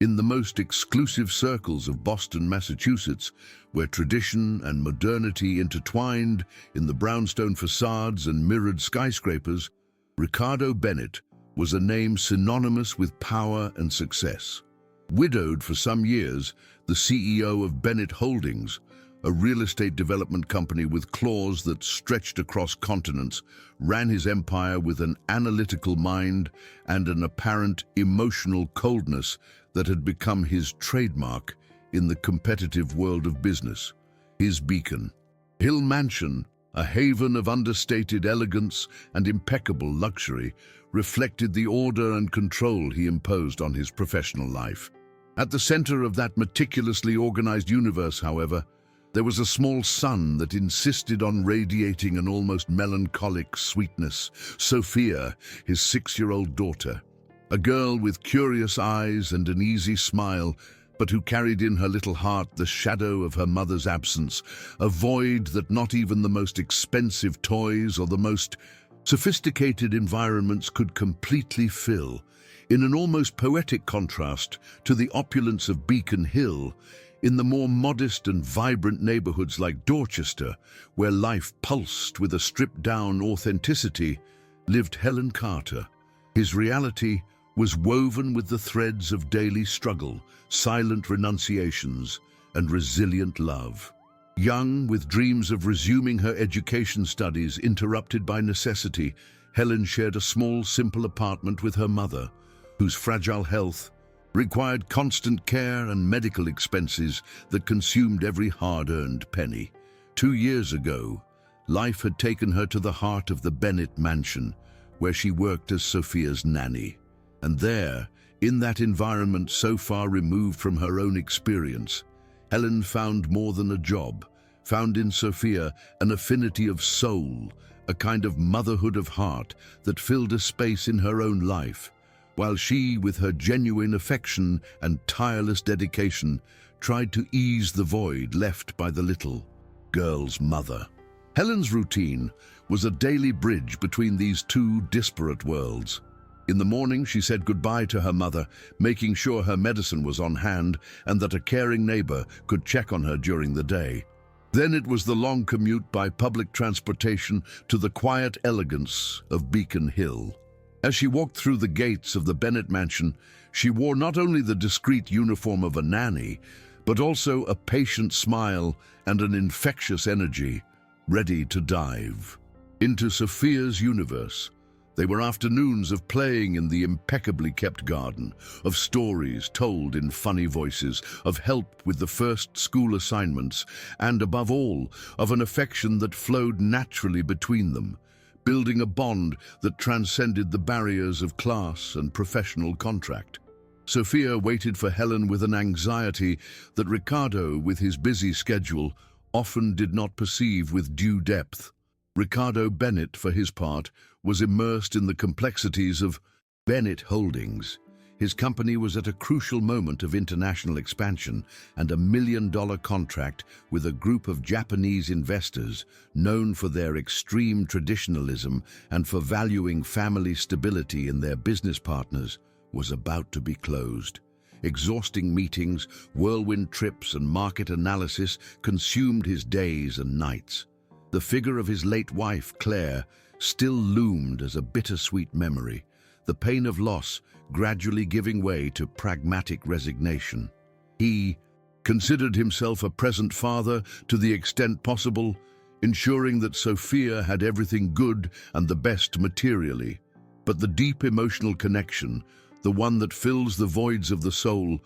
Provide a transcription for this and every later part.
In the most exclusive circles of Boston, Massachusetts, where tradition and modernity intertwined in the brownstone facades and mirrored skyscrapers, Ricardo Bennett was a name synonymous with power and success. Widowed for some years, the CEO of Bennett Holdings, a real estate development company with claws that stretched across continents, ran his empire with an analytical mind and an apparent emotional coldness that had become his trademark in the competitive world of business. His Beacon Hill Mansion, a haven of understated elegance and impeccable luxury, reflected the order and control he imposed on his professional life. At the center of that meticulously organized universe, however, there was a small sun that insisted on radiating an almost melancholic sweetness. Sophia, his 6-year-old daughter, a girl with curious eyes and an easy smile, but who carried in her little heart the shadow of her mother's absence, a void that not even the most expensive toys or the most sophisticated environments could completely fill. In an almost poetic contrast to the opulence of Beacon Hill, in the more modest and vibrant neighborhoods like Dorchester, where life pulsed with a stripped-down authenticity, lived Helen Carter. His reality was woven with the threads of daily struggle, silent renunciations, and resilient love. Young, with dreams of resuming her education studies interrupted by necessity, Helen shared a small, simple apartment with her mother, whose fragile health required constant care and medical expenses that consumed every hard-earned penny. 2 years ago, life had taken her to the heart of the Bennett mansion, where she worked as Sophia's nanny. And there, in that environment so far removed from her own experience, Helen found more than a job, found in Sophia an affinity of soul, a kind of motherhood of heart that filled a space in her own life, while she, with her genuine affection and tireless dedication, tried to ease the void left by the little girl's mother. Helen's routine was a daily bridge between these two disparate worlds. In the morning, she said goodbye to her mother, making sure her medicine was on hand and that a caring neighbor could check on her during the day. Then it was the long commute by public transportation to the quiet elegance of Beacon Hill. As she walked through the gates of the Bennett mansion, she wore not only the discreet uniform of a nanny, but also a patient smile and an infectious energy, ready to dive into Sophia's universe. They were afternoons of playing in the impeccably kept garden, of stories told in funny voices, of help with the first school assignments, and above all, of an affection that flowed naturally between them, building a bond that transcended the barriers of class and professional contract. Sophia waited for Helen with an anxiety that Ricardo, with his busy schedule, often did not perceive with due depth. Ricardo Bennett, for his part, was immersed in the complexities of Bennett Holdings. His company was at a crucial moment of international expansion and a $1 million contract with a group of Japanese investors known for their extreme traditionalism and for valuing family stability in their business partners was about to be closed. Exhausting meetings, whirlwind trips, and market analysis consumed his days and nights. The figure of his late wife, Claire, still loomed as a bittersweet memory, the pain of loss gradually giving way to pragmatic resignation. He considered himself a present father to the extent possible, ensuring that Sophia had everything good and the best materially. But the deep emotional connection, the one that fills the voids of the soul,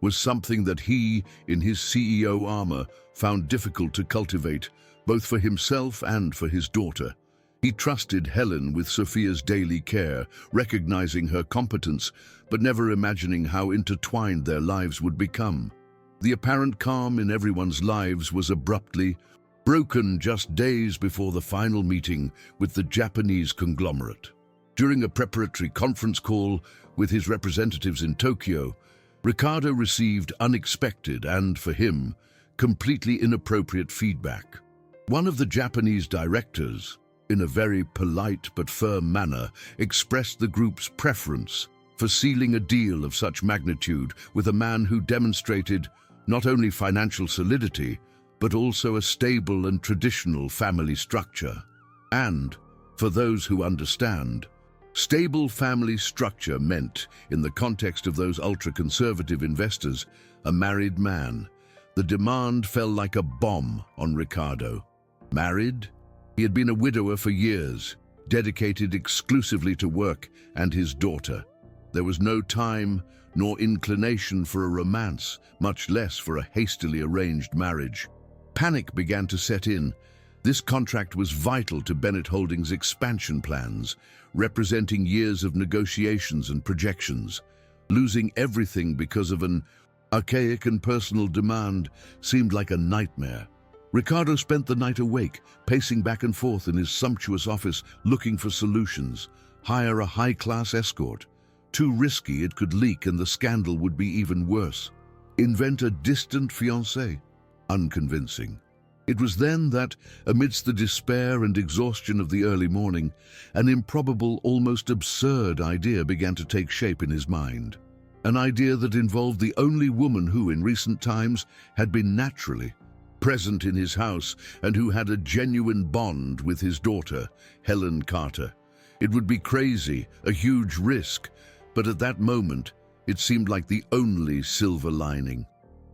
was something that he, in his CEO armor, found difficult to cultivate, both for himself and for his daughter. He trusted Helen with Sophia's daily care, recognizing her competence, but never imagining how intertwined their lives would become. The apparent calm in everyone's lives was abruptly broken just days before the final meeting with the Japanese conglomerate. During a preparatory conference call with his representatives in Tokyo, Ricardo received unexpected and, for him, completely inappropriate feedback. One of the Japanese directors, in a very polite but firm manner, expressed the group's preference for sealing a deal of such magnitude with a man who demonstrated not only financial solidity, but also a stable and traditional family structure. And, for those who understand, stable family structure meant, in the context of those ultra-conservative investors, a married man. The demand fell like a bomb on Ricardo. Married? He had been a widower for years, dedicated exclusively to work and his daughter. There was no time nor inclination for a romance, much less for a hastily arranged marriage. Panic began to set in. This contract was vital to Bennett Holdings' expansion plans, representing years of negotiations and projections. Losing everything because of an archaic and personal demand seemed like a nightmare. Ricardo spent the night awake, pacing back and forth in his sumptuous office, looking for solutions. Hire a high-class escort. Too risky, it could leak and the scandal would be even worse. Invent a distant fiancé. Unconvincing. It was then that, amidst the despair and exhaustion of the early morning, an improbable, almost absurd idea began to take shape in his mind. An idea that involved the only woman who, in recent times, had been naturally present in his house and who had a genuine bond with his daughter, Helen Carter. It would be crazy, a huge risk, but at that moment, it seemed like the only silver lining.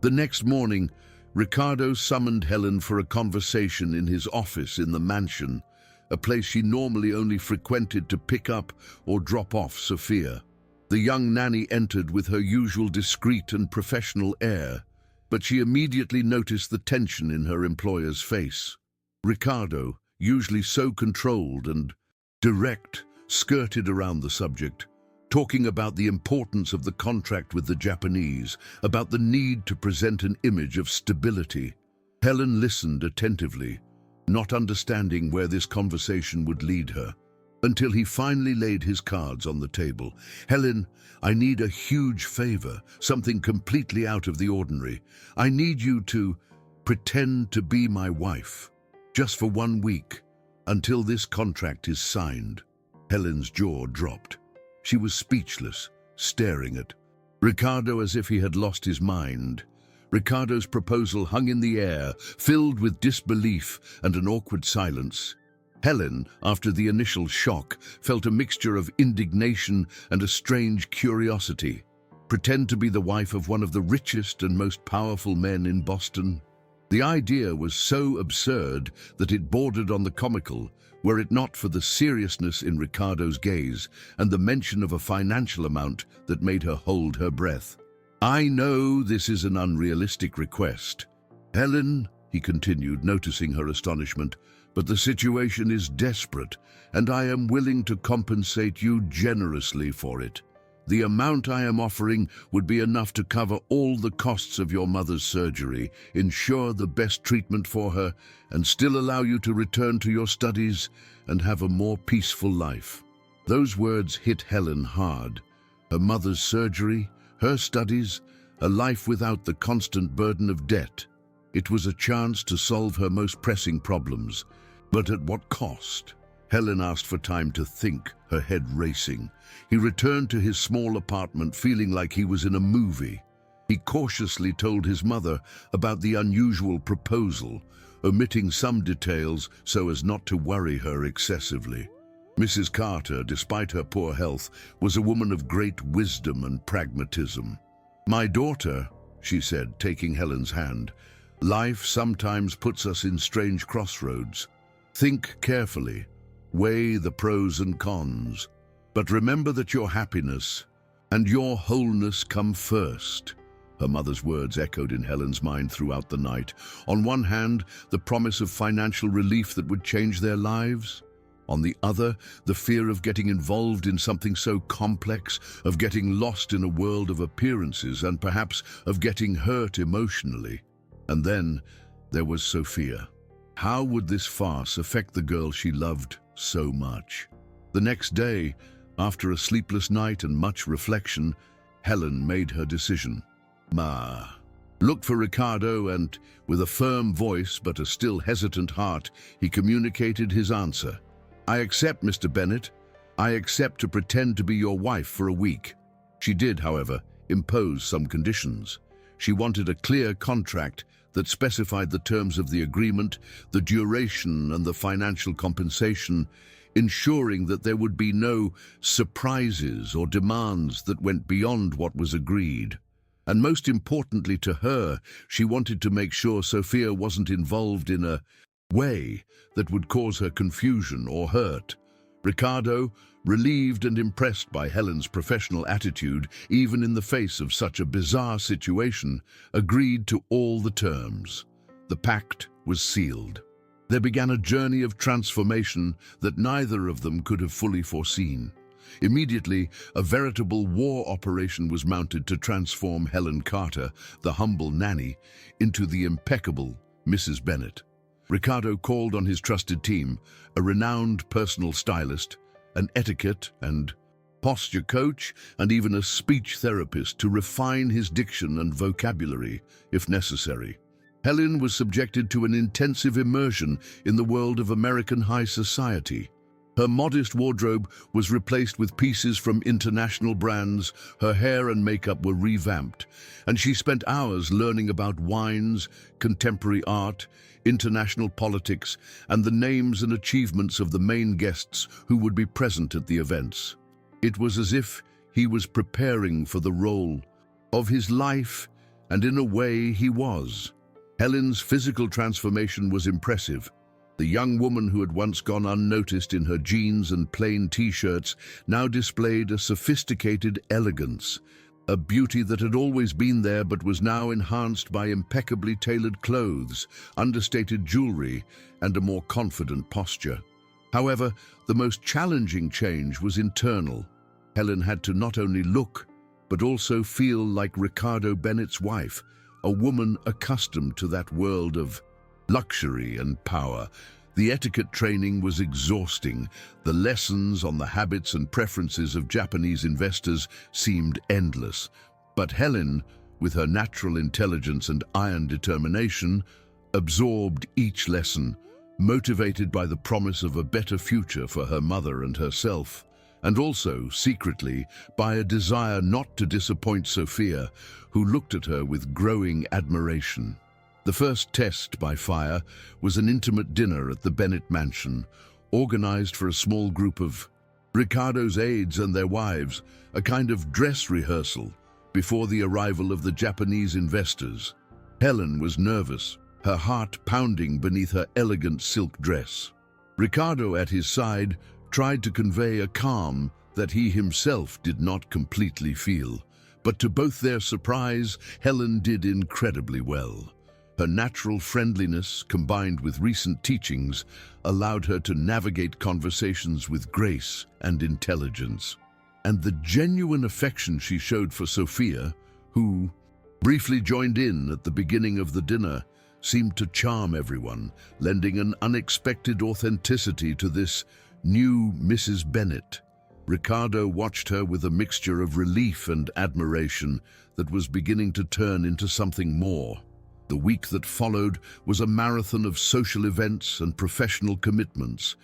The next morning, Ricardo summoned Helen for a conversation in his office in the mansion, a place she normally only frequented to pick up or drop off Sophia. The young nanny entered with her usual discreet and professional air, but she immediately noticed the tension in her employer's face. Ricardo, usually so controlled and direct, skirted around the subject, talking about the importance of the contract with the Japanese, about the need to present an image of stability. Helen listened attentively, not understanding where this conversation would lead her, until he finally laid his cards on the table. "Helen, I need a huge favor, something completely out of the ordinary. I need you to pretend to be my wife, just for 1 week, until this contract is signed." Helen's jaw dropped. She was speechless, staring at Ricardo as if he had lost his mind. Ricardo's proposal hung in the air, filled with disbelief and an awkward silence. Helen, after the initial shock, felt a mixture of indignation and a strange curiosity. Pretend to be the wife of one of the richest and most powerful men in Boston? The idea was so absurd that it bordered on the comical, were it not for the seriousness in Ricardo's gaze and the mention of a financial amount that made her hold her breath. "I know this is an unrealistic request, Helen," he continued, noticing her astonishment, "but the situation is desperate, and I am willing to compensate you generously for it. The amount I am offering would be enough to cover all the costs of your mother's surgery, ensure the best treatment for her, and still allow you to return to your studies and have a more peaceful life." Those words hit Helen hard. Her mother's surgery, her studies, a life without the constant burden of debt. It was a chance to solve her most pressing problems. But at what cost? Helen asked for time to think, her head racing. He returned to his small apartment feeling like he was in a movie. He cautiously told his mother about the unusual proposal, omitting some details so as not to worry her excessively. Mrs. Carter, despite her poor health, was a woman of great wisdom and pragmatism. "My daughter," she said, taking Helen's hand, "life sometimes puts us in strange crossroads. Think carefully, weigh the pros and cons, but remember that your happiness and your wholeness come first." Her mother's words echoed in Helen's mind throughout the night. On one hand, the promise of financial relief that would change their lives. On the other, the fear of getting involved in something so complex, of getting lost in a world of appearances and perhaps of getting hurt emotionally. And then there was Sophia. How would this farce affect the girl she loved so much? The next day, after a sleepless night and much reflection, Helen made her decision. Ma looked for Ricardo and, with a firm voice but a still hesitant heart, he communicated his answer. "I accept, Mr. Bennett. I accept to pretend to be your wife for a week." She did, however, impose some conditions. She wanted a clear contract that specified the terms of the agreement, the duration and the financial compensation, ensuring that there would be no surprises or demands that went beyond what was agreed. And most importantly to her, she wanted to make sure Sophia wasn't involved in a way that would cause her confusion or hurt. Ricardo, relieved and impressed by Helen's professional attitude, even in the face of such a bizarre situation, agreed to all the terms. The pact was sealed. There began a journey of transformation that neither of them could have fully foreseen. Immediately, a veritable war operation was mounted to transform Helen Carter, the humble nanny, into the impeccable Mrs. Bennet. Ricardo called on his trusted team, a renowned personal stylist, an etiquette and posture coach, and even a speech therapist to refine his diction and vocabulary, if necessary. Helen was subjected to an intensive immersion in the world of American high society. Her modest wardrobe was replaced with pieces from international brands, her hair and makeup were revamped, and she spent hours learning about wines, contemporary art, international politics, and the names and achievements of the main guests who would be present at the events. It was as if he was preparing for the role of his life, and in a way he was. Helen's physical transformation was impressive. The young woman who had once gone unnoticed in her jeans and plain t-shirts now displayed a sophisticated elegance, a beauty that had always been there but was now enhanced by impeccably tailored clothes, understated jewelry, and a more confident posture. However, the most challenging change was internal. Helen had to not only look, but also feel like Ricardo Bennet's wife, a woman accustomed to that world of luxury and power. The etiquette training was exhausting. The lessons on the habits and preferences of Japanese investors seemed endless. But Helen, with her natural intelligence and iron determination, absorbed each lesson, motivated by the promise of a better future for her mother and herself, and also, secretly, by a desire not to disappoint Sophia, who looked at her with growing admiration. The first test by fire was an intimate dinner at the Bennet mansion, organized for a small group of Ricardo's aides and their wives, a kind of dress rehearsal before the arrival of the Japanese investors. Helen was nervous, her heart pounding beneath her elegant silk dress. Ricardo, at his side, tried to convey a calm that he himself did not completely feel. But to both their surprise, Helen did incredibly well. Her natural friendliness, combined with recent teachings, allowed her to navigate conversations with grace and intelligence. And the genuine affection she showed for Sophia, who briefly joined in at the beginning of the dinner, seemed to charm everyone, lending an unexpected authenticity to this new Mrs. Bennet. Ricardo watched her with a mixture of relief and admiration that was beginning to turn into something more. The week that followed was a marathon of social events and professional commitments,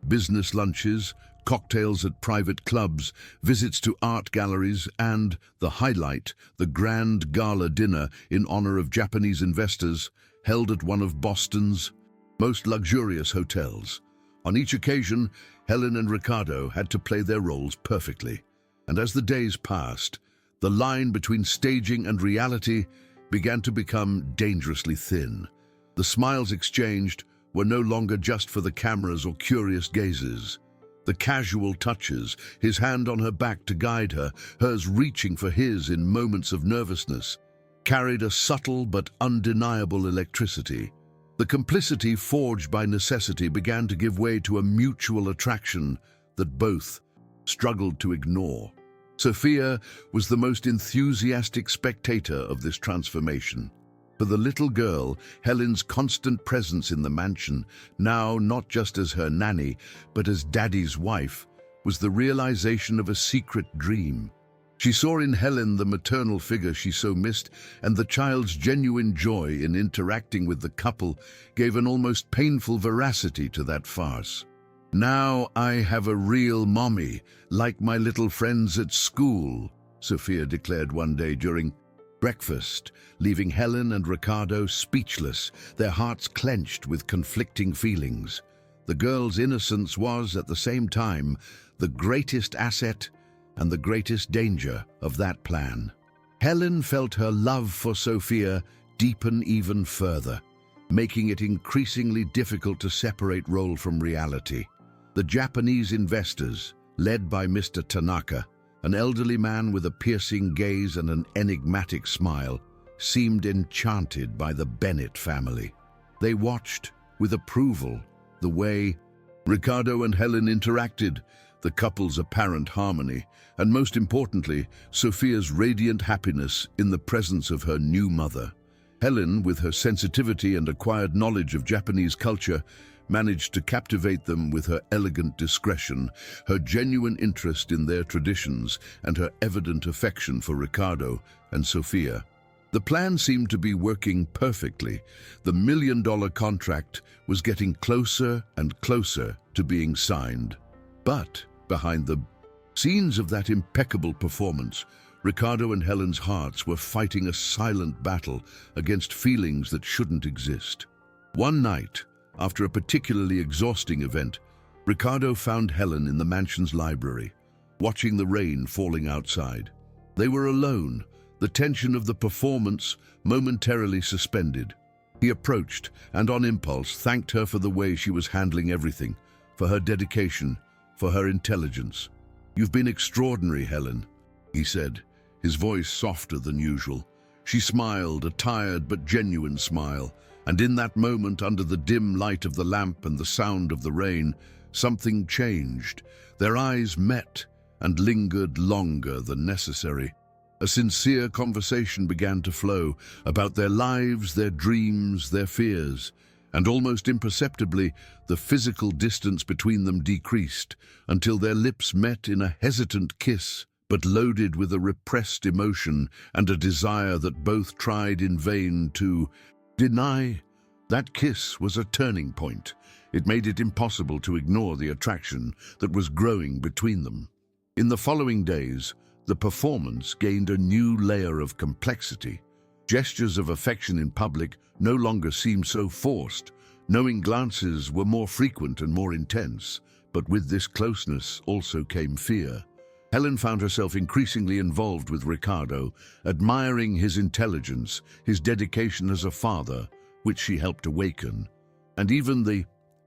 business lunches, cocktails at private clubs, visits to art galleries, and the highlight, the grand gala dinner in honor of Japanese investors, held at one of Boston's most luxurious hotels. On each occasion, Helen and Ricardo had to play their roles perfectly, and as the days passed, the line between staging and reality began to become dangerously thin. The smiles exchanged were no longer just for the cameras or curious gazes. The casual touches, his hand on her back to guide her, hers reaching for his in moments of nervousness, carried a subtle but undeniable electricity. The complicity forged by necessity began to give way to a mutual attraction that both struggled to ignore. Sophia was the most enthusiastic spectator of this transformation. For the little girl, Helen's constant presence in the mansion, now not just as her nanny, but as Daddy's wife, was the realization of a secret dream. She saw in Helen the maternal figure she so missed, and the child's genuine joy in interacting with the couple gave an almost painful veracity to that farce. "Now I have a real mommy, like my little friends at school," Sophia declared one day during breakfast, leaving Helen and Ricardo speechless, their hearts clenched with conflicting feelings. The girl's innocence was, at the same time, the greatest asset and the greatest danger of that plan. Helen felt her love for Sophia deepen even further, making it increasingly difficult to separate role from reality. The Japanese investors, led by Mr. Tanaka, an elderly man with a piercing gaze and an enigmatic smile, seemed enchanted by the Bennett family. They watched, with approval, the way Ricardo and Helen interacted, the couple's apparent harmony, and most importantly, Sophia's radiant happiness in the presence of her new mother. Helen, with her sensitivity and acquired knowledge of Japanese culture, managed to captivate them with her elegant discretion, her genuine interest in their traditions, and her evident affection for Ricardo and Sophia. The plan seemed to be working perfectly. The million-dollar contract was getting closer and closer to being signed. But behind the scenes of that impeccable performance, Ricardo and Helen's hearts were fighting a silent battle against feelings that shouldn't exist. One night, after a particularly exhausting event, Ricardo found Helen in the mansion's library, watching the rain falling outside. They were alone, the tension of the performance momentarily suspended. He approached and, on impulse, thanked her for the way she was handling everything, for her dedication, for her intelligence. "You've been extraordinary, Helen," he said, his voice softer than usual. She smiled, a tired but genuine smile, and in that moment, under the dim light of the lamp and the sound of the rain, something changed. Their eyes met and lingered longer than necessary. A sincere conversation began to flow about their lives, their dreams, their fears, and almost imperceptibly, the physical distance between them decreased until their lips met in a hesitant kiss, but loaded with a repressed emotion and a desire that both tried in vain to deny. That kiss was a turning point. It made it impossible to ignore the attraction that was growing between them. In the following days, the performance gained a new layer of complexity. Gestures of affection in public no longer seemed so forced. Knowing glances were more frequent and more intense, but with this closeness also came fear. Helen found herself increasingly involved with Ricardo, admiring his intelligence, his dedication as a father, which she helped awaken, and even the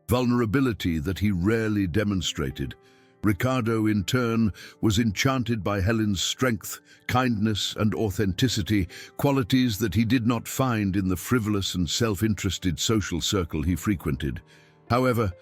vulnerability that he rarely demonstrated. Ricardo, in turn, was enchanted by Helen's strength, kindness, and authenticity, qualities that he did not find in the frivolous and self-interested social circle he frequented. However,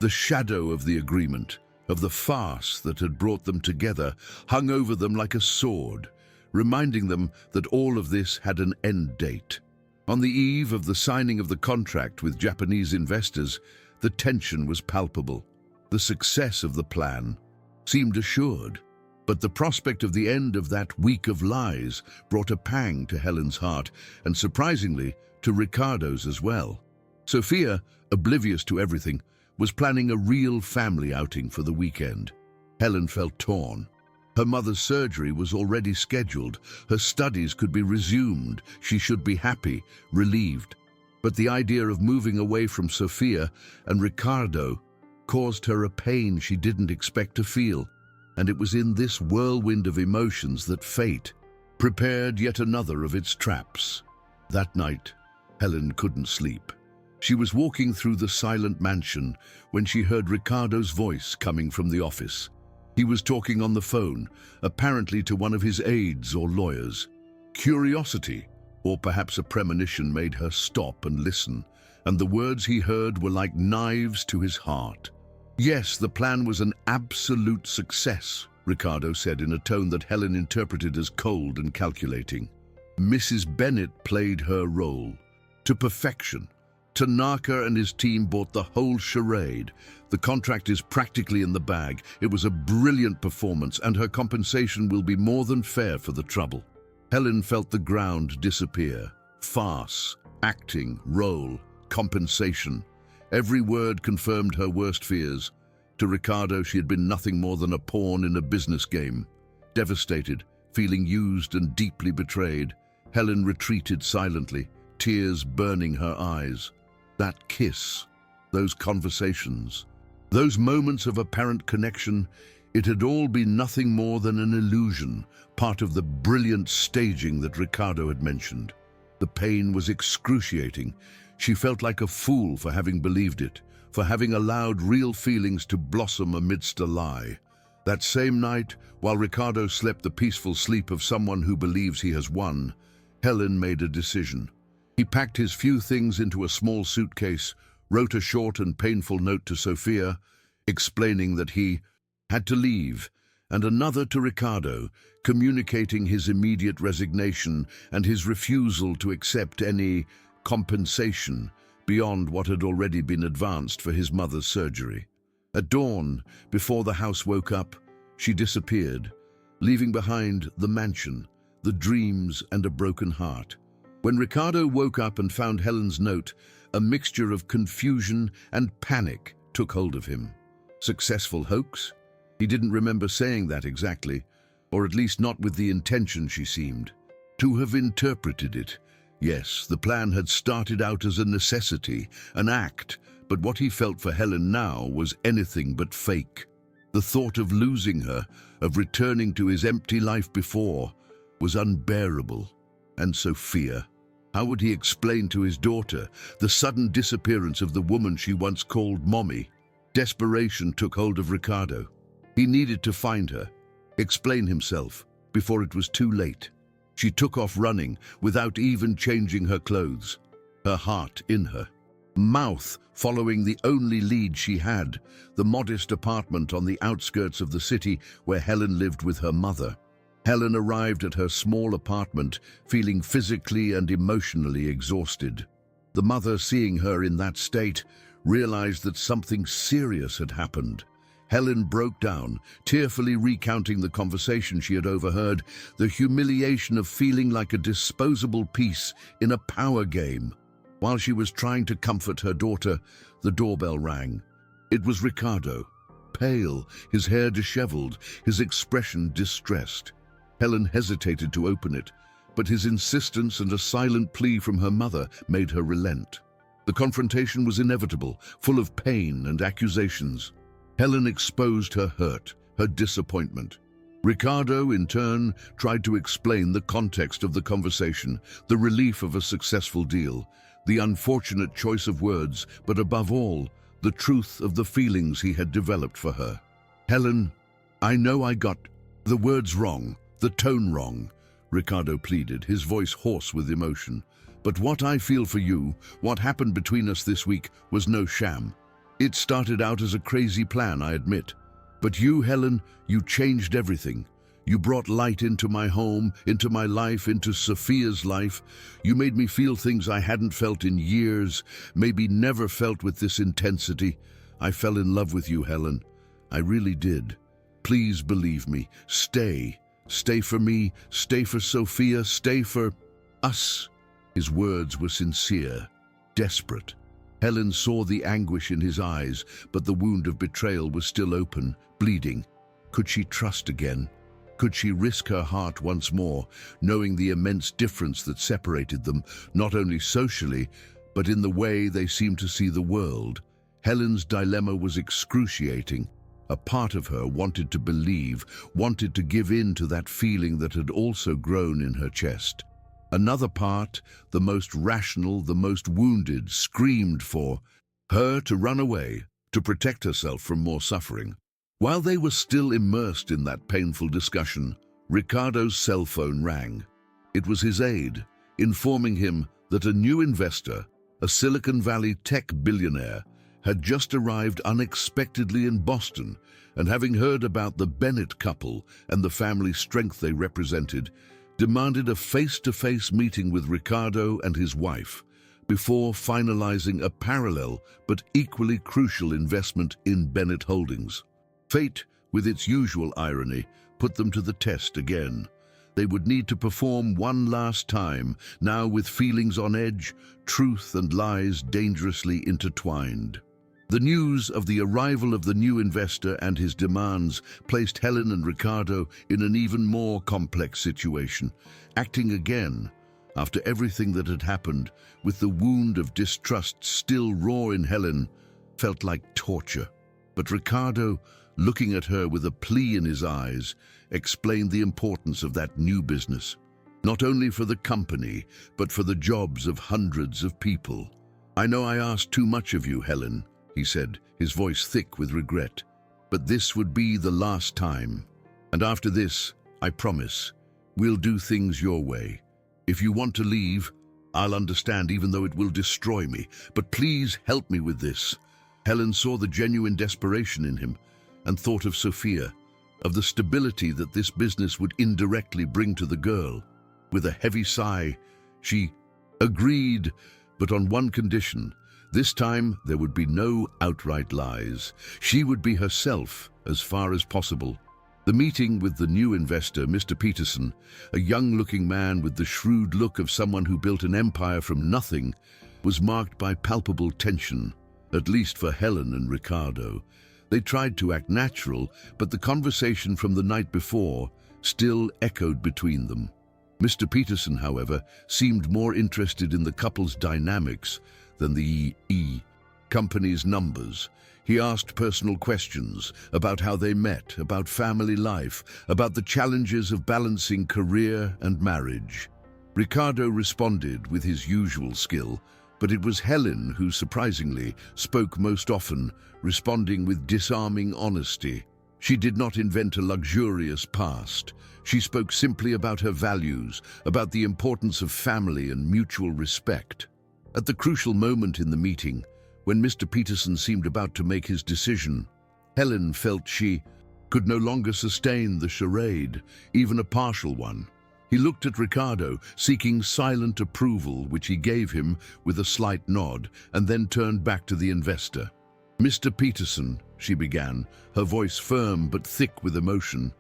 the shadow of the agreement, of the farce that had brought them together, hung over them like a sword, reminding them that all of this had an end date. On the eve of the signing of the contract with Japanese investors, the tension was palpable. The success of the plan seemed assured, but the prospect of the end of that week of lies brought a pang to Helen's heart, and surprisingly, to Ricardo's as well. Sophia, oblivious to everything, was planning a real family outing for the weekend. Helen felt torn. Her mother's surgery was already scheduled. Her studies could be resumed. She should be happy, relieved. But the idea of moving away from Sophia and Ricardo caused her a pain she didn't expect to feel. And it was in this whirlwind of emotions that fate prepared yet another of its traps. That night, Helen couldn't sleep. She was walking through the silent mansion when she heard Ricardo's voice coming from the office. He was talking on the phone, apparently to one of his aides or lawyers. Curiosity, or perhaps a premonition, made her stop and listen, and the words he heard were like knives to his heart. "Yes, the plan was an absolute success," Ricardo said in a tone that Helen interpreted as cold and calculating. "Mrs. Bennett played her role to perfection. Tanaka and his team bought the whole charade. The contract is practically in the bag. It was a brilliant performance, and her compensation will be more than fair for the trouble." Helen felt the ground disappear. Farce, acting, role, compensation. Every word confirmed her worst fears. To Ricardo, she had been nothing more than a pawn in a business game. Devastated, Feeling used and deeply betrayed, Helen retreated silently, tears burning her eyes. That kiss, those conversations, those moments of apparent connection, it had all been nothing more than an illusion, part of the brilliant staging that Ricardo had mentioned. The pain was excruciating. She felt like a fool for having believed it, for having allowed real feelings to blossom amidst a lie. That same night, while Ricardo slept the peaceful sleep of someone who believes he has won, Helen made a decision. He packed his few things into a small suitcase, wrote a short and painful note to Sophia, explaining that he had to leave, and another to Ricardo, communicating his immediate resignation and his refusal to accept any compensation beyond what had already been advanced for his mother's surgery. At dawn, before the house woke up, she disappeared, leaving behind the mansion, the dreams, and a broken heart. When Ricardo woke up and found Helen's note, a mixture of confusion and panic took hold of him. Successful hoax? He didn't remember saying that exactly, or at least not with the intention she seemed to have interpreted it. Yes, the plan had started out as a necessity, an act, but what he felt for Helen now was anything but fake. The thought of losing her, of returning to his empty life before, was unbearable. And Sophia? How would he explain to his daughter the sudden disappearance of the woman she once called Mommy? Desperation took hold of Ricardo. He needed to find her, explain himself, before it was too late. She took off running without even changing her clothes, her heart in her, mouth following the only lead she had, the modest apartment on the outskirts of the city where Helen lived with her mother. Helen arrived at her small apartment feeling physically and emotionally exhausted. The mother, seeing her in that state, realized that something serious had happened. Helen broke down, tearfully recounting the conversation she had overheard, the humiliation of feeling like a disposable piece in a power game. While she was trying to comfort her daughter, the doorbell rang. It was Ricardo, pale, his hair disheveled, his expression distressed. Helen hesitated to open it, but his insistence and a silent plea from her mother made her relent. The confrontation was inevitable, full of pain and accusations. Helen exposed her hurt, her disappointment. Ricardo, in turn, tried to explain the context of the conversation, the relief of a successful deal, the unfortunate choice of words, but above all, the truth of the feelings he had developed for her. Helen, I know I got the words wrong, the tone wrong, Ricardo pleaded, his voice hoarse with emotion. But what I feel for you, what happened between us this week, was no sham. It started out as a crazy plan, I admit. But you, Helen, you changed everything. You brought light into my home, into my life, into Sophia's life. You made me feel things I hadn't felt in years, maybe never felt with this intensity. I fell in love with you, Helen. I really did. Please believe me. Stay. Stay for me. Stay for Sophia. Stay for us. His words were sincere, desperate. Helen saw the anguish in his eyes, but the wound of betrayal was still open, bleeding. Could she trust again? Could she risk her heart once more, knowing the immense difference that separated them, not only socially, but in the way they seemed to see the world? Helen's dilemma was excruciating. A part of her wanted to believe, wanted to give in to that feeling that had also grown in her chest. Another part, the most rational, the most wounded, screamed for her to run away, to protect herself from more suffering. While they were still immersed in that painful discussion, Ricardo's cell phone rang. It was his aide, informing him that a new investor, a Silicon Valley tech billionaire, had just arrived unexpectedly in Boston, and having heard about the Bennett couple and the family strength they represented, demanded a face-to-face meeting with Ricardo and his wife before finalizing a parallel but equally crucial investment in Bennett Holdings. Fate, with its usual irony, put them to the test again. They would need to perform one last time, now with feelings on edge, truth and lies dangerously intertwined. The news of the arrival of the new investor and his demands placed Helen and Ricardo in an even more complex situation. Acting again, after everything that had happened, with the wound of distrust still raw in Helen, felt like torture. But Ricardo, looking at her with a plea in his eyes, explained the importance of that new business, not only for the company, but for the jobs of hundreds of people. "I know I asked too much of you, Helen," he said, his voice thick with regret. "But this would be the last time. And after this, I promise, we'll do things your way. If you want to leave, I'll understand, even though it will destroy me. But please help me with this." Helen saw the genuine desperation in him and thought of Sophia, of the stability that this business would indirectly bring to the girl. With a heavy sigh, she agreed, but on one condition. This time, there would be no outright lies. She would be herself as far as possible. The meeting with the new investor, Mr. Peterson, a young-looking man with the shrewd look of someone who built an empire from nothing, was marked by palpable tension, at least for Helen and Ricardo. They tried to act natural, but the conversation from the night before still echoed between them. Mr. Peterson, however, seemed more interested in the couple's dynamics than the company's numbers. He asked personal questions about how they met, about family life, about the challenges of balancing career and marriage. Ricardo responded with his usual skill, but it was Helen who, surprisingly, spoke most often, responding with disarming honesty. She did not invent a luxurious past. She spoke simply about her values, about the importance of family and mutual respect. At the crucial moment in the meeting, when Mr. Peterson seemed about to make his decision, Helen felt she could no longer sustain the charade, even a partial one. He looked at Ricardo, seeking silent approval, which he gave him with a slight nod, and then turned back to the investor. "Mr. Peterson," she began, her voice firm but thick with emotion,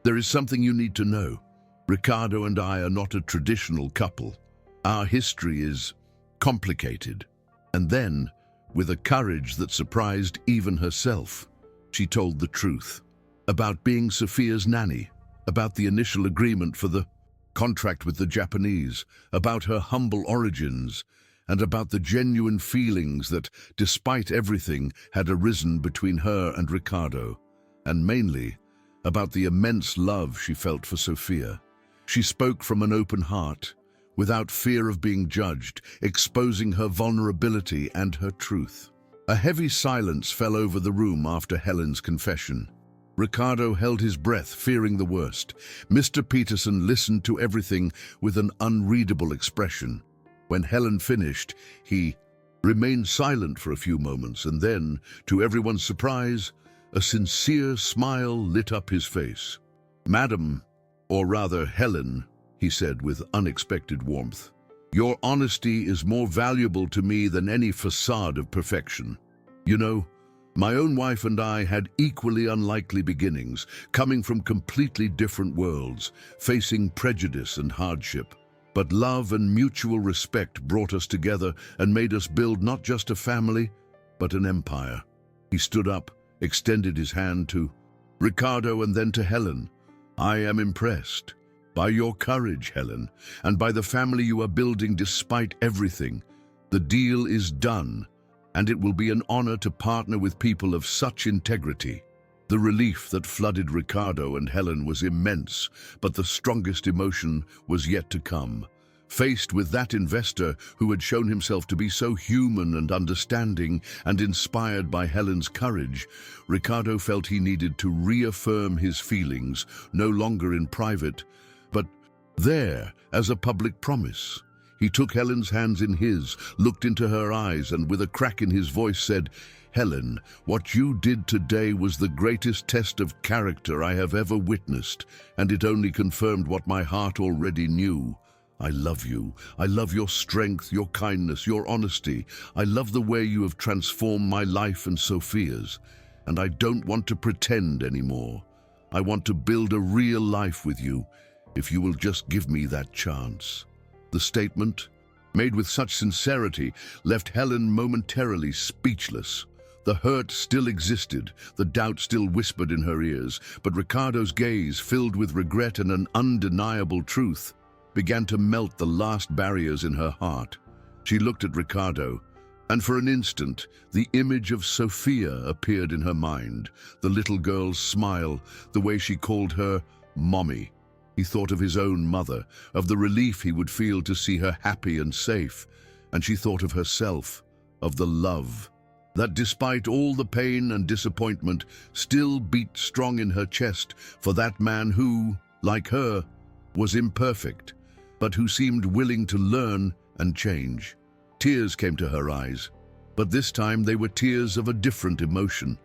"there is something you need to know. Ricardo and I are not a traditional couple. Our history is complicated." And then, with a courage that surprised even herself, she told the truth. About being Sophia's nanny, about the initial agreement for the contract with the Japanese, about her humble origins, and about the genuine feelings that, despite everything, had arisen between her and Ricardo, and mainly about the immense love she felt for Sophia. She spoke from an open heart, without fear of being judged, exposing her vulnerability and her truth. A heavy silence fell over the room after Helen's confession. Ricardo held his breath, fearing the worst. Mr. Peterson listened to everything with an unreadable expression. When Helen finished, he remained silent for a few moments, and then, to everyone's surprise, a sincere smile lit up his face. "Madam, or rather Helen," he said with unexpected warmth, "your honesty is more valuable to me than any facade of perfection. You know, my own wife and I had equally unlikely beginnings, coming from completely different worlds, facing prejudice and hardship. But love and mutual respect brought us together and made us build not just a family, but an empire." He stood up, extended his hand to Ricardo and then to Helen. "I am impressed by your courage, Helen, and by the family you are building despite everything. The deal is done, and it will be an honor to partner with people of such integrity." The relief that flooded Ricardo and Helen was immense, but the strongest emotion was yet to come. Faced with that investor who had shown himself to be so human and understanding, and inspired by Helen's courage, Ricardo felt he needed to reaffirm his feelings, no longer in private, but there as a public promise. He took Helen's hands in his, looked into her eyes, and with a crack in his voice said, "Helen, what you did today was the greatest test of character I have ever witnessed, and it only confirmed what my heart already knew. I love you. I love your strength, your kindness, your honesty. I love the way you have transformed my life and Sophia's, and I don't want to pretend anymore. I want to build a real life with you, if you will just give me that chance." The statement, made with such sincerity, left Helen momentarily speechless. The hurt still existed, the doubt still whispered in her ears, but Ricardo's gaze, filled with regret and an undeniable truth, began to melt the last barriers in her heart. She looked at Ricardo, and for an instant, the image of Sophia appeared in her mind, the little girl's smile, the way she called her Mommy. He thought of his own mother, of the relief he would feel to see her happy and safe, and she thought of herself, of the love that, despite all the pain and disappointment, still beat strong in her chest for that man who, like her, was imperfect, but who seemed willing to learn and change. Tears came to her eyes, but this time they were tears of a different emotion,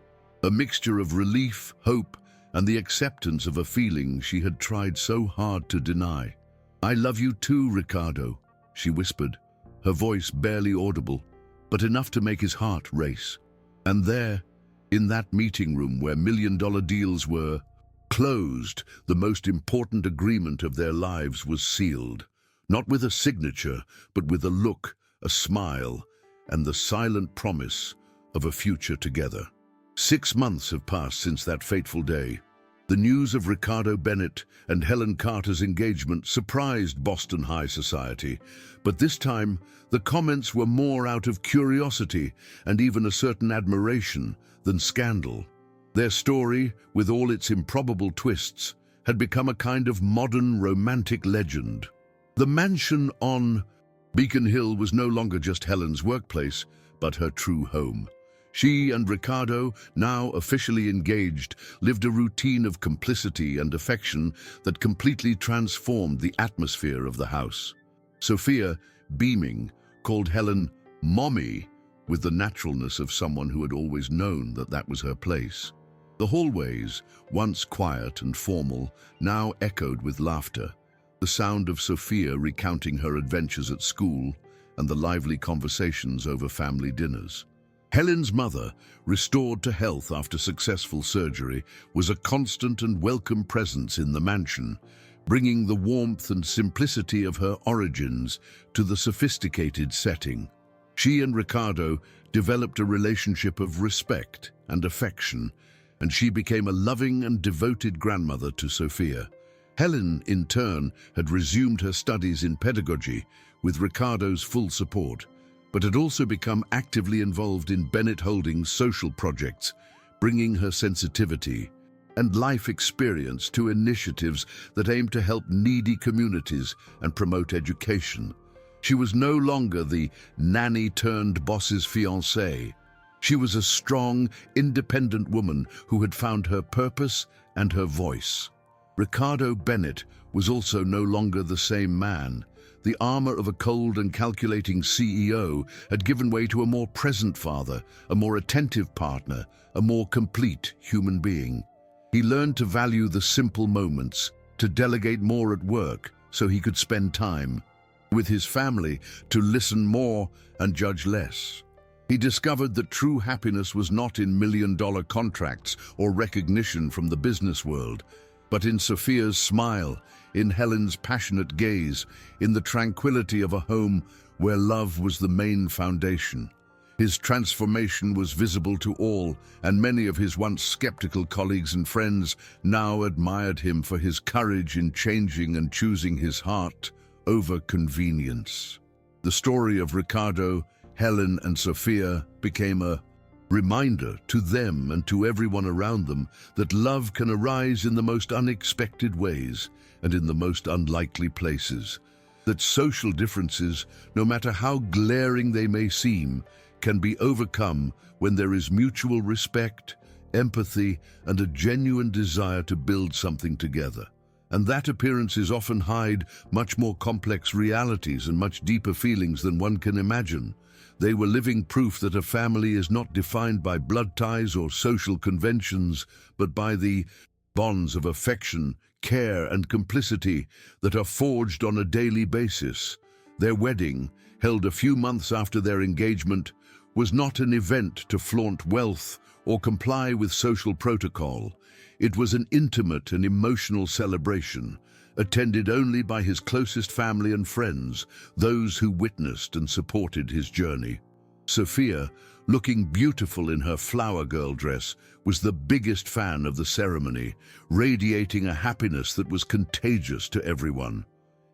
a mixture of relief, hope, and the acceptance of a feeling she had tried so hard to deny. "I love you too, Ricardo," she whispered, her voice barely audible, but enough to make his heart race. And there, in that meeting room where million-dollar deals were closed, the most important agreement of their lives was sealed, not with a signature, but with a look, a smile, and the silent promise of a future together. 6 months have passed since that fateful day. The news of Ricardo Bennett and Helen Carter's engagement surprised Boston high society, but this time the comments were more out of curiosity and even a certain admiration than scandal. Their story, with all its improbable twists, had become a kind of modern romantic legend. The mansion on Beacon Hill was no longer just Helen's workplace, but her true home. She and Ricardo, now officially engaged, lived a routine of complicity and affection that completely transformed the atmosphere of the house. Sophia, beaming, called Helen Mommy with the naturalness of someone who had always known that that was her place. The hallways, once quiet and formal, now echoed with laughter, the sound of Sophia recounting her adventures at school and the lively conversations over family dinners. Helen's mother, restored to health after successful surgery, was a constant and welcome presence in the mansion, bringing the warmth and simplicity of her origins to the sophisticated setting. She and Ricardo developed a relationship of respect and affection, and she became a loving and devoted grandmother to Sophia. Helen, in turn, had resumed her studies in pedagogy with Ricardo's full support, but had also become actively involved in Bennett Holdings' social projects, bringing her sensitivity and life experience to initiatives that aimed to help needy communities and promote education. She was no longer the nanny-turned-boss's fiancée. She was a strong, independent woman who had found her purpose and her voice. Ricardo Bennett was also no longer the same man. The armor of a cold and calculating CEO had given way to a more present father, a more attentive partner, a more complete human being. He learned to value the simple moments, to delegate more at work so he could spend time with his family, to listen more and judge less. He discovered that true happiness was not in million-dollar contracts or recognition from the business world, but in Sophia's smile, in Helen's passionate gaze, in the tranquility of a home where love was the main foundation. His transformation was visible to all, and many of his once skeptical colleagues and friends now admired him for his courage in changing and choosing his heart over convenience. The story of Ricardo, Helen, and Sophia became a reminder to them and to everyone around them that love can arise in the most unexpected ways and in the most unlikely places, that social differences, no matter how glaring they may seem, can be overcome when there is mutual respect, empathy, and a genuine desire to build something together. And that appearances often hide much more complex realities and much deeper feelings than one can imagine. They were living proof that a family is not defined by blood ties or social conventions, but by the bonds of affection, care, and complicity that are forged on a daily basis. Their wedding, held a few months after their engagement, was not an event to flaunt wealth or comply with social protocol. It was an intimate and emotional celebration, attended only by his closest family and friends, those who witnessed and supported his journey. Sophia, looking beautiful in her flower girl dress, was the biggest fan of the ceremony, radiating a happiness that was contagious to everyone.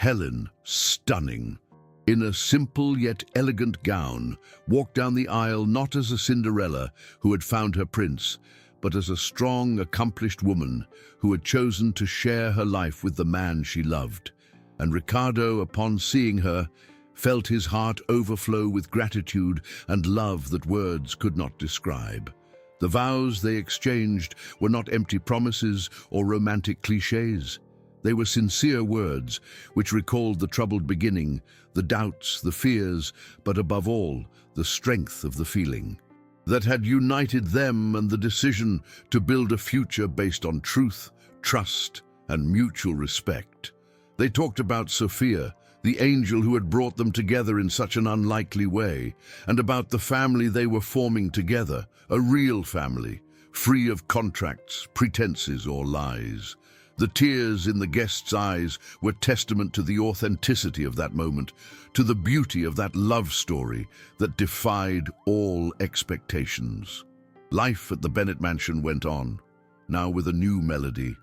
Helen, stunning, in a simple yet elegant gown, walked down the aisle not as a Cinderella who had found her prince, but as a strong, accomplished woman who had chosen to share her life with the man she loved. And Ricardo, upon seeing her, felt his heart overflow with gratitude and love that words could not describe. The vows they exchanged were not empty promises or romantic clichés. They were sincere words which recalled the troubled beginning, the doubts, the fears, but above all, the strength of the feeling that had united them and the decision to build a future based on truth, trust, and mutual respect. They talked about Sophia, the angel who had brought them together in such an unlikely way, and about the family they were forming together, a real family, free of contracts, pretenses, or lies. The tears in the guests' eyes were testament to the authenticity of that moment, to the beauty of that love story that defied all expectations. Life at the Bennett mansion went on, now with a new melody,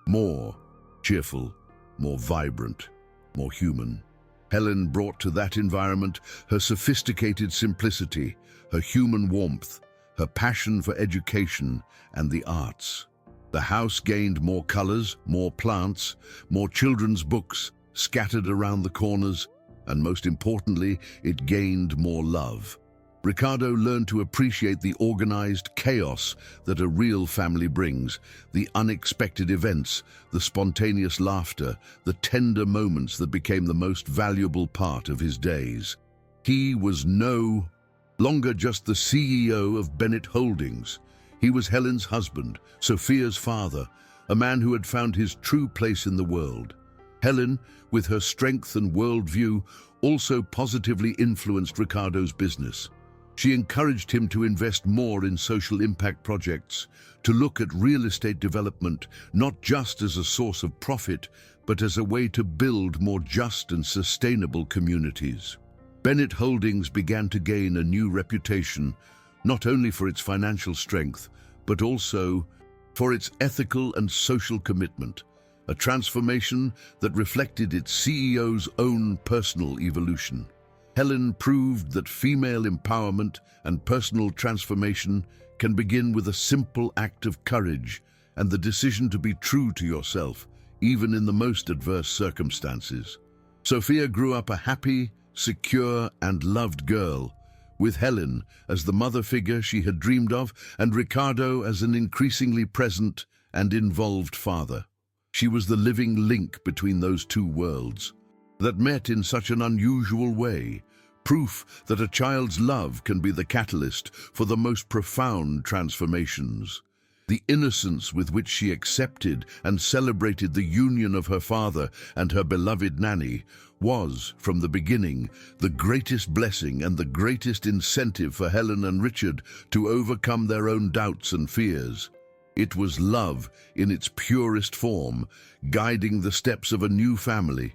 more cheerful, more vibrant, more human. Helen brought to that environment her sophisticated simplicity, her human warmth, her passion for education and the arts. The house gained more colors, more plants, more children's books scattered around the corners, and most importantly, it gained more love. Ricardo learned to appreciate the organized chaos that a real family brings, the unexpected events, the spontaneous laughter, the tender moments that became the most valuable part of his days. He was no longer just the CEO of Bennett Holdings. He was Helen's husband, Sophia's father, a man who had found his true place in the world. Helen, with her strength and worldview, also positively influenced Ricardo's business. She encouraged him to invest more in social impact projects, to look at real estate development not just as a source of profit, but as a way to build more just and sustainable communities. Bennett Holdings began to gain a new reputation, not only for its financial strength, but also for its ethical and social commitment, a transformation that reflected its CEO's own personal evolution. Helen proved that female empowerment and personal transformation can begin with a simple act of courage and the decision to be true to yourself, even in the most adverse circumstances. Sophia grew up a happy, secure, and loved girl, with Helen as the mother figure she had dreamed of and Ricardo as an increasingly present and involved father. She was the living link between those two worlds that met in such an unusual way, proof that a child's love can be the catalyst for the most profound transformations. The innocence with which she accepted and celebrated the union of her father and her beloved nanny was, from the beginning, the greatest blessing and the greatest incentive for Helen and Richard to overcome their own doubts and fears. It was love in its purest form, guiding the steps of a new family.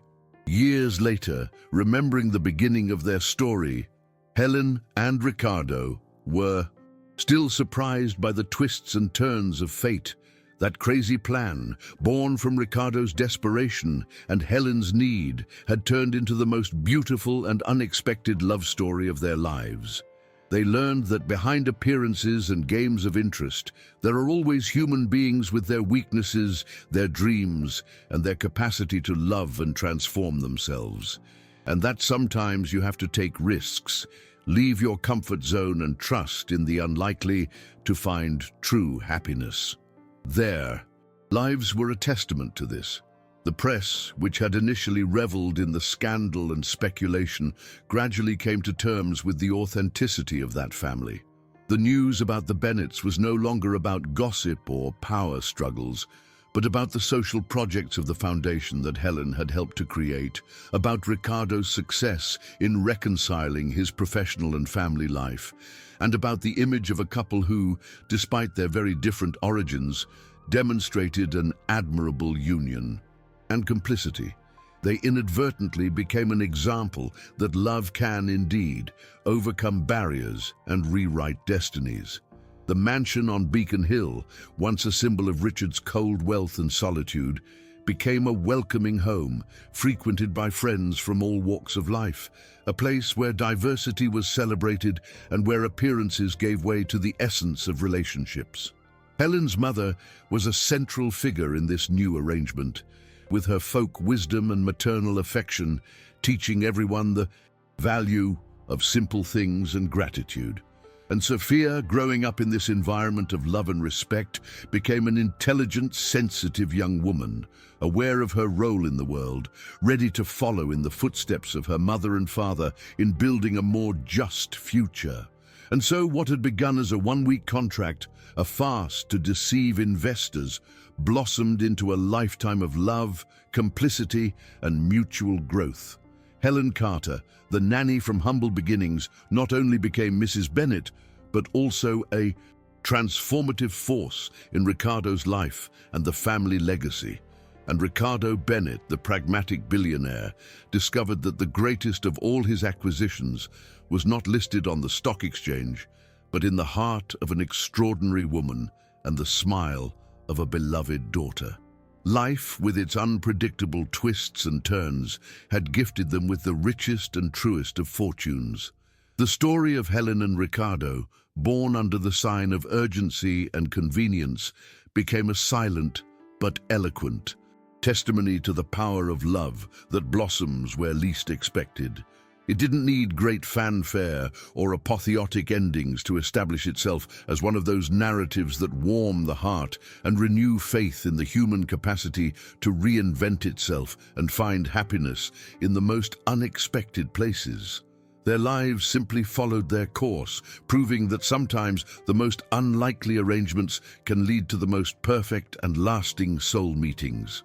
Years later, remembering the beginning of their story, Helen and Ricardo were still surprised by the twists and turns of fate. That crazy plan, born from Ricardo's desperation and Helen's need, had turned into the most beautiful and unexpected love story of their lives. They learned that behind appearances and games of interest, there are always human beings with their weaknesses, their dreams, and their capacity to love and transform themselves. And that sometimes you have to take risks, leave your comfort zone and trust in the unlikely to find true happiness. Their lives were a testament to this. The press, which had initially reveled in the scandal and speculation, gradually came to terms with the authenticity of that family. The news about the Bennetts was no longer about gossip or power struggles, but about the social projects of the foundation that Helen had helped to create, about Ricardo's success in reconciling his professional and family life, and about the image of a couple who, despite their very different origins, demonstrated an admirable union and complicity. they inadvertently became an example that love can indeed overcome barriers and rewrite destinies. The mansion on Beacon Hill, once a symbol of Richard's cold wealth and solitude, became a welcoming home, frequented by friends from all walks of life, a place where diversity was celebrated and where appearances gave way to the essence of relationships. Helen's mother was a central figure in this new arrangement, with her folk wisdom and maternal affection teaching everyone the value of simple things and gratitude. And Sophia, growing up in this environment of love and respect, became an intelligent, sensitive young woman, aware of her role in the world, ready to follow in the footsteps of her mother and father in building a more just future. And so what had begun as a one-week contract, a farce to deceive investors, blossomed into a lifetime of love, complicity, and mutual growth. Helen Carter, the nanny from humble beginnings, not only became Mrs. Bennet, but also a transformative force in Ricardo's life and the family legacy. And Ricardo Bennet, the pragmatic billionaire, discovered that the greatest of all his acquisitions was not listed on the stock exchange, but in the heart of an extraordinary woman and the smile of a beloved daughter. Life, with its unpredictable twists and turns, had gifted them with the richest and truest of fortunes. The story of Helen and Ricardo, born under the sign of urgency and convenience, became a silent but eloquent testimony to the power of love that blossoms where least expected. It didn't need great fanfare or apotheotic endings to establish itself as one of those narratives that warm the heart and renew faith in the human capacity to reinvent itself and find happiness in the most unexpected places. Their lives simply followed their course, proving that sometimes the most unlikely arrangements can lead to the most perfect and lasting soul meetings.